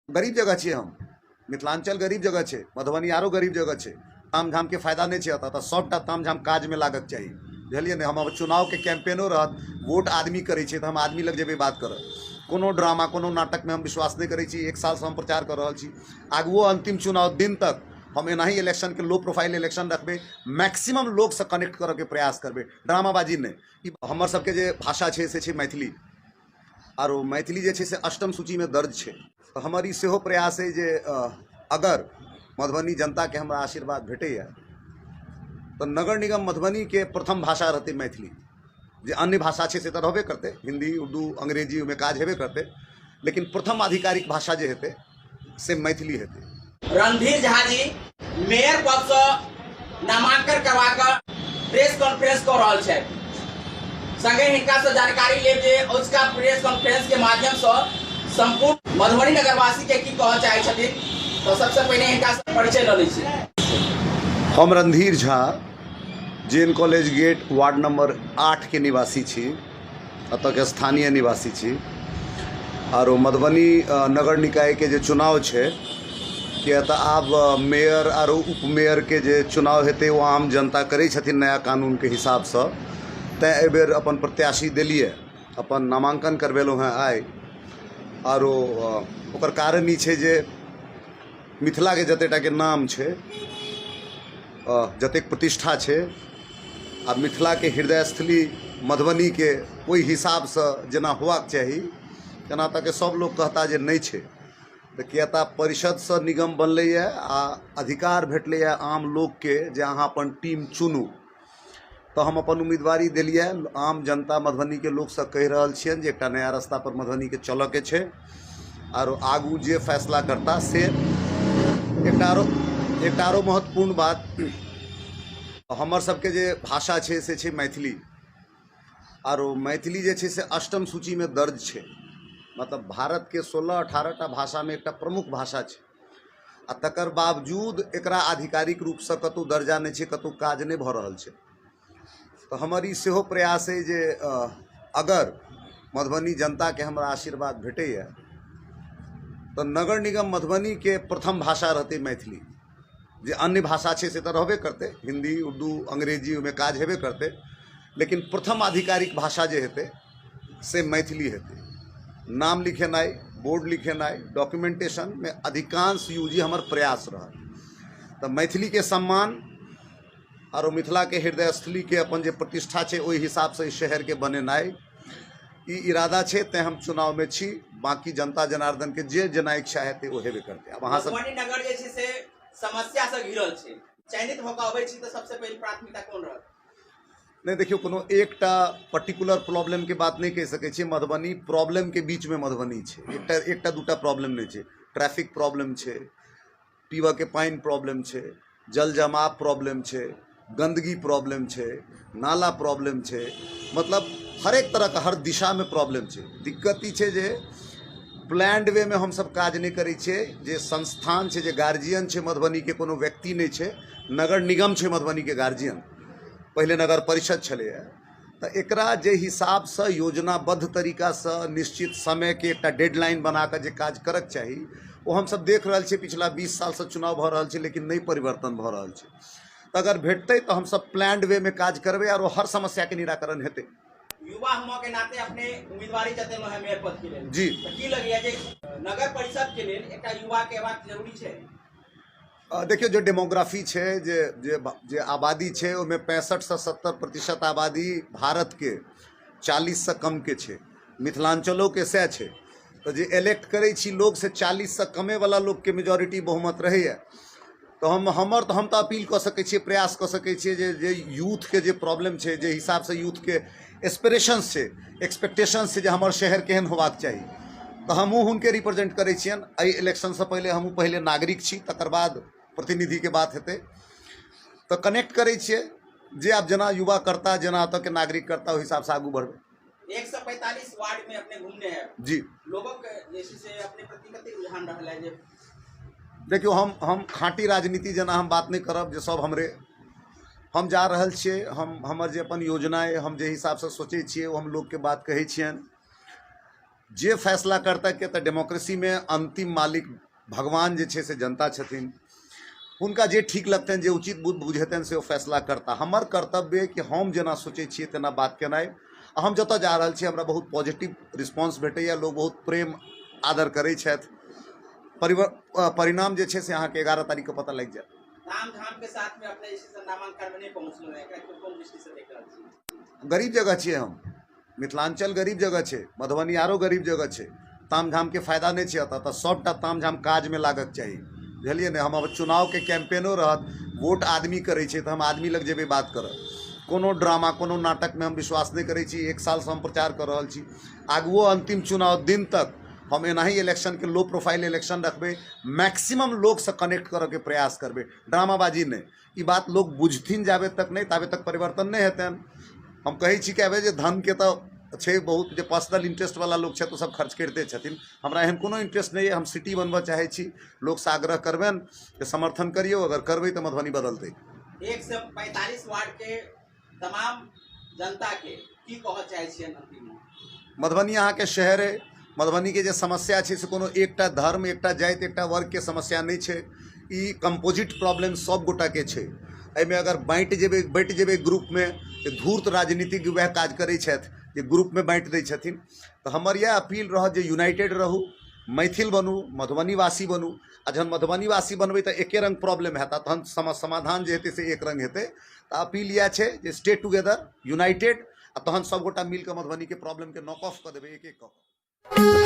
गरीब जगह छे हम, मिथिलांचल गरीब जगह छे, मधुबनी आरो गरीब जगह छे। ताम झाम के फायदा नहीं छे, तो सबटा ताम झाम काज में लागत चाहिए, बुझलिए ने। हम अब चुनाव के कैंपेनो रहत, वोट आदमी करे छे, तो हम आदमी लग जेबे बात करब। कोनो ड्रामा कोनो नाटक में हम विश्वास नहीं करै छी। 1 साल से हम प्रचार कर रहल छी, आगुओ अंतिम चुनाव दिन तक हम एनाही इलेक्शन के लो प्रोफाइल इलेक्शन रखबे, मैक्सिमम लोग से कनेक्ट करे के प्रयास करबे, ड्रामाबाजी नहीं। ई हमर सबके जे भाषा छे से छे मैथिली, और मैथिली जे छे से अष्टम सूची में दर्ज छे। तो हमर ई सेहो प्रयास है जे अगर मधुबनी जनता के हमरा आशीर्वाद भेटैया तो नगर निगम मधुबनी के प्रथम भाषा रहते मैथिली। जे अन्य भाषा छे से तो रहबे करते, हिंदी उर्दू अंग्रेजी में काज हेबे करते, लेकिन प्रथम आधिकारिक भाषा जे हेते से मैथिली हेते। रणधीर झा जी मेयर पद से नामांकन करवा कर प्रेस कॉन्फ्रेंस कर रहा है, संगे हिनका से जानकारी ले जे उसका प्रेस कॉन्फ्रेंस के माध्यम से संपूर्ण मधुबनी नगरवासी के की कह चाहे छथिन। तो सबसे पहले हिनका से परिचय ल लै छी। हम रणधीर झा जेन कॉलेज गेट वार्ड नंबर 8 के निवासी छी, अत के स्थानीय निवासी छी। और मधुबनी नगर निकाय के जे चुनाव छे, किया तो आब मेयर और उपमेयर के जे चुनाव हेते वो आम जनता करे छथिन नया कानून के हिसाब से। तैं एहि बेर अपन प्रत्याशी दिलिए, अपन नामांकन करवेलहुँ हैं आइ। और ओकर कारण ई छे जे मिथिला के जतेटा के नाम छे, जतेक प्रतिष्ठा छे, आ मिथिला के हृदयस्थली मधुबनी के ओहि हिसाब से जेना होबाक चाही, तेना तक सब लोग कहता जे नहीं छे। तो किया तो परिषद से निगम बनले आ अधिकार भेटले आम लोग के जे अहाँ अपन टीम चुनू। तो हम अपन उम्मीदवारी दिलिए। आम जनता मधुबनी के लोग से कह रहल छियन जे एकटा नया रास्ता पर मधुबनी के चलऽ के छे, और आगू जे फैसला करता से एकटा आरो महत्वपूर्ण बात, हमर सबके जे भाषा छे से छे मैथिली, और मैथिली जे छे से अष्टम सूची में दर्ज छे। मतलब भारत के 16-18टा भाषा में एकटा प्रमुख भाषा छे, आ तकर बावजूद एकरा आधिकारिक रूप से कतौ दर्जा नहीं छे, कतौ काज नहीं भ रहल छे। तो हमर ई सेहो प्रयास है जे अगर मधुबनी जनता के हमरा आशीर्वाद भेटैया तो नगर निगम मधुबनी के प्रथम भाषा रहते मैथिली। जे अन्य भाषा छे से तो रहबे करते, हिंदी उर्दू अंग्रेजी में काज हेबे करते, लेकिन प्रथम आधिकारिक भाषा जे हेते से मैथिली हेते। नाम लिखेनाई, बोर्ड लिखेनाई, डॉक्यूमेंटेशन में अधिकांश यूज हमर प्रयास रहा। तो मैथिली के सम्मान और मिथिला के हृदयस्थली के अपन जे प्रतिष्ठा छे ओहि हिसाब से इस शहर के बनेनाई ई इरादा छे। ते हम चुनाव में छी, बाकी जनता जनार्दन के जे जना इच्छा हेते ओ हेबे करते। अब अहाँ सब मधुबनी नगर जे छे से समस्या से घिरल छे, चयनित होकर आबै छी तो सबसे पहले प्राथमिकता कोन रहत? नहीं देखियो, कोनो एकटा पर्टिकुलर प्रॉब्लम के बात नहीं कह सके छी। मधुबनी प्रॉब्लम के बीच में मधुबनी छे, एकटा दूटा प्रॉब्लम नहीं छे। ट्रैफिक प्रॉब्लम छे, पीवा के पानी प्रॉब्लम छे, जल जमाव प्रॉब्लम छे, गंदगी प्रॉब्लम छे, नाला प्रॉब्लम छे। मतलब हर एक तरह का हर दिशा में प्रॉब्लम छे। दिक्कत ई छे जे प्लान्ड वे में हम सब काज नहीं करै छे। जे संस्थान छे, जे गार्जियन छे मधुबनी के, कोनो व्यक्ति नहीं छे, नगर निगम छे मधुबनी के गार्जियन। पहले नगर परिषद छले। तो एकरा जे हिसाब से योजनाबद्ध तरीका से निश्चित समय के एक डेडलाइन बना के जे काज करक चाही, वो हम सब देख रहल छे। पिछला 20 साल से चुनाव भ रहल छे, लेकिन नहीं परिवर्तन भ रहल छे। तो अगर भेटते तो हम सब प्लान्ड वे में काज करबे और हर समस्या के निराकरण हेते। युवा होने के नाते अपने उम्मीदवारी जतेलो है मेयर पद के लिए जी, तो की लगिया जे नगर परिषद के लिए एकटा युवा के बात जरूरी छे? देखियो, जो डेमोग्राफी छे, जे आबादी छे, ओमे 65 से 70% आबादी भारत के 40 से कम के छे। मिथिलांचलों के से छे। तो जे इलेक्ट करे छी लोग से 40 से कमे वाला लोग के मेजोरिटी बहुमत रहे। तो हम तो अपील कर सके छी, प्रयास कर सके छी जे यूथ के जे प्रॉब्लम छे, जे हिसाब से यूथ के एस्पिरेशंस छे, एक्सपेक्टेशंस छे जे हमर शहर केहन होबाक चाही, तो हमहूँ हुनके रिप्रेजेंट करे छियन। एहि इलेक्शन से पहले हमहूँ पहले नागरिक छी, तकर बाद प्रतिनिधि के बात हेते। तो कनेक्ट करे छिए जे आप जना युवा करता, जना अत के नागरिक करता, ओहि हिसाब से आगू बढ़बे। 145 वार्ड में अपने घूमने हैं जी। लोगों के जैसे से अपने प्रति कते रुझान रहल है? जे देखियो, हम खाँटी राजनीति जना हम बात नहीं करब जे सब हमरे। हम जा रहल छिए, हमर जे अपन योजना है, हम जे हिसाब से सोचे छिए, वो हम लोग के बात कहे छियन जे फैसला करता के तो डेमोक्रेसी में अंतिम मालिक भगवान जे छे से जनता छथिन। उनका जे ठीक लगतन, जे उचित बुद्ध बुझेतन से वो फैसला करता। हमर कर्तव्य कि हम जना सोचे छिए तेना बात केनाइ। हम जतऽ जा रहल छी हमरा बहुत पॉजिटिव रिस्पॉन्स भेटैया, लोग बहुत प्रेम आदर करै छथि। परिणाम जे छे से अहाँके 11 तारीख के पता लग जाए। धाम धाम के साथ में अपने नामांकन में नहीं पहुंचलो है, कोन दृष्टि से देख रहल छी? गरीब जगह छिए हम, मिथिलांचल गरीब जगह छे, मधुबनी आरो गरीब जगह छे। ताम झाम के फायदा नहीं छे अतः, तो सबटा ताम झाम काज में लागक चाहिए, बुझलिए ने। हम अब चुनाव के कैंपेनो रहत, वोट आदमी करे छे तो हम आदमी लग जेबे बात करब। कोनो ड्रामा कोनो नाटक में हम विश्वास नहीं करै छी। 1 साल से हम प्रचार कर रहल छी, आगुओ अंतिम चुनाव दिन तक हम एना ही इलेक्शन के लो प्रोफाइल इलेक्शन रखबे, मैक्सिमम लोग से कनेक्ट करे के प्रयास करबे, ड्रामाबाजी नहीं। ई बात लोग बुझथिन जाबे तक नहीं, ताबे तक परिवर्तन नहीं हेतन। हम कहे छी कि जे धन के तो छे बहुत, जे पर्सनल इंटरेस्ट वाला लोग छे तो सब खर्च करते छथिन। हमरा एहन कोनो इंटरेस्ट नहीं है। हम सिटी बनबा चाहे छी, लोग से आग्रह करबेन कि समर्थन करियो, अगर करबे तो मधुबनी बदलते। 145 वार्ड के तमाम जनता के की कह चाहे छियै अंतिम में? मधुबनी अहाँ के शहर है, मधुबनी के जे समस्या छे से कोनो एकटा धर्म, एकटा जाति, एकटा वर्ग के समस्या नहीं छे। ई कंपोजिट प्रॉब्लम सब गोटा के छे। एहिमे अगर बैठ जेबे ग्रुप में, धूर्त राजनीतिक वह काज करै छथि जे ग्रुप में बाँटि दै छथिन। तो हमर यह अपील रहत जे यूनाइटेड रहू, मैथिल बनू, मधुबनी वासी बनू। आ जहन मधुबनी वासी बनबै तो एके रंग प्रॉब्लम हेता, तहन समाधान जे हेतै से एक रंग हेतै। तो अपील यह छे जे स्टे टुगेदर, यूनाइटेड, आ तहन सब गोटा मिलकर मधुबनी के प्रॉब्लम के नॉक ऑफ कर देबै एक एक कऽ।